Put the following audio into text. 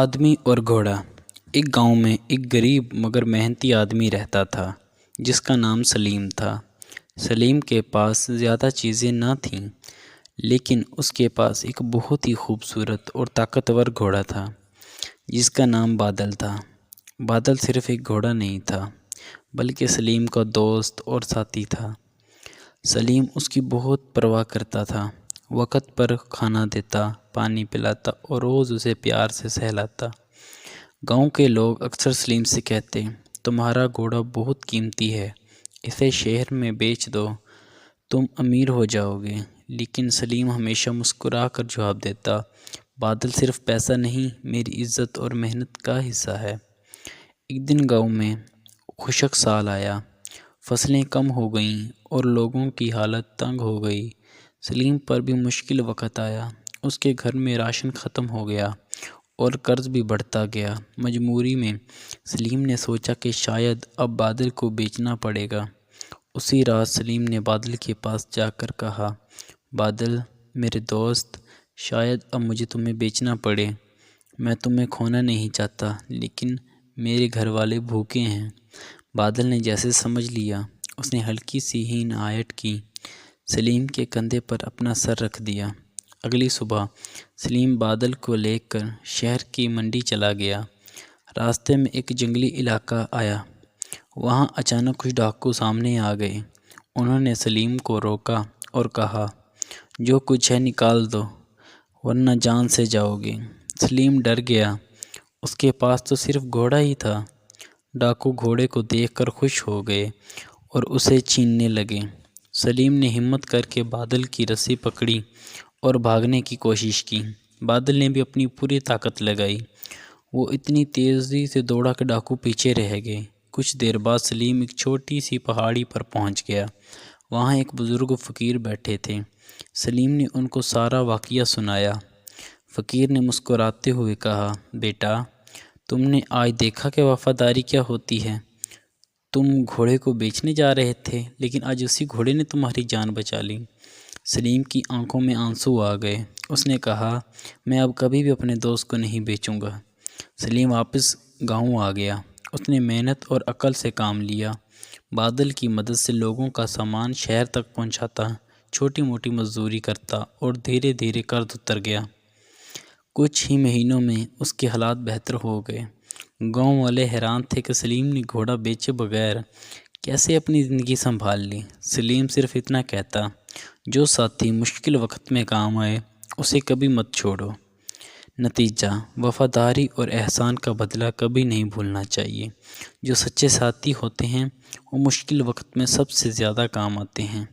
آدمی اور گھوڑا۔ ایک گاؤں میں ایک غریب مگر محنتی آدمی رہتا تھا جس کا نام سلیم تھا۔ سلیم کے پاس زیادہ چیزیں نہ تھیں لیکن اس کے پاس ایک بہت ہی خوبصورت اور طاقتور گھوڑا تھا جس کا نام بادل تھا۔ بادل صرف ایک گھوڑا نہیں تھا بلکہ سلیم کا دوست اور ساتھی تھا۔ سلیم اس کی بہت پرواہ کرتا تھا، وقت پر کھانا دیتا، پانی پلاتا اور روز اسے پیار سے سہلاتا۔ گاؤں کے لوگ اکثر سلیم سے کہتے، تمہارا گھوڑا بہت قیمتی ہے، اسے شہر میں بیچ دو، تم امیر ہو جاؤ گے۔ لیکن سلیم ہمیشہ مسکرا کر جواب دیتا، بادل صرف پیسہ نہیں، میری عزت اور محنت کا حصہ ہے۔ ایک دن گاؤں میں خشک سال آیا، فصلیں کم ہو گئیں اور لوگوں کی حالت تنگ ہو گئی۔ سلیم پر بھی مشکل وقت آیا، اس کے گھر میں راشن ختم ہو گیا اور قرض بھی بڑھتا گیا۔ مجبوری میں سلیم نے سوچا کہ شاید اب بادل کو بیچنا پڑے گا۔ اسی رات سلیم نے بادل کے پاس جا کر کہا، بادل میرے دوست، شاید اب مجھے تمہیں بیچنا پڑے، میں تمہیں کھونا نہیں چاہتا لیکن میرے گھر والے بھوکے ہیں۔ بادل نے جیسے سمجھ لیا، اس نے ہلکی سی عنایت کی، سلیم کے کندھے پر اپنا سر رکھ دیا۔ اگلی صبح سلیم بادل کو لے کر شہر کی منڈی چلا گیا۔ راستے میں ایک جنگلی علاقہ آیا، وہاں اچانک کچھ ڈاکو سامنے آ گئے۔ انہوں نے سلیم کو روکا اور کہا، جو کچھ ہے نکال دو ورنہ جان سے جاؤ گے۔ سلیم ڈر گیا، اس کے پاس تو صرف گھوڑا ہی تھا۔ ڈاکو گھوڑے کو دیکھ کر خوش ہو گئے اور اسے چھیننے لگے۔ سلیم نے ہمت کر کے بادل کی رسی پکڑی اور بھاگنے کی کوشش کی۔ بادل نے بھی اپنی پوری طاقت لگائی، وہ اتنی تیزی سے دوڑا کہ ڈاکو پیچھے رہ گئے۔ کچھ دیر بعد سلیم ایک چھوٹی سی پہاڑی پر پہنچ گیا، وہاں ایک بزرگ فقیر بیٹھے تھے۔ سلیم نے ان کو سارا واقعہ سنایا۔ فقیر نے مسکراتے ہوئے کہا، بیٹا تم نے آج دیکھا کہ وفاداری کیا ہوتی ہے۔ تم گھوڑے کو بیچنے جا رہے تھے لیکن آج اسی گھوڑے نے تمہاری جان بچا لی۔ سلیم کی آنکھوں میں آنسو آ گئے، اس نے کہا، میں اب کبھی بھی اپنے دوست کو نہیں بیچوں گا۔ سلیم واپس گاؤں آ گیا، اس نے محنت اور عقل سے کام لیا۔ بادل کی مدد سے لوگوں کا سامان شہر تک پہنچاتا، چھوٹی موٹی مزدوری کرتا اور دھیرے دھیرے قرض اتر گیا۔ کچھ ہی مہینوں میں اس کے حالات بہتر ہو گئے۔ گاؤں والے حیران تھے کہ سلیم نے گھوڑا بیچے بغیر کیسے اپنی زندگی سنبھال لی۔ سلیم صرف اتنا کہتا، جو ساتھی مشکل وقت میں کام آئے اسے کبھی مت چھوڑو۔ نتیجہ، وفاداری اور احسان کا بدلہ کبھی نہیں بھولنا چاہیے۔ جو سچے ساتھی ہوتے ہیں وہ مشکل وقت میں سب سے زیادہ کام آتے ہیں۔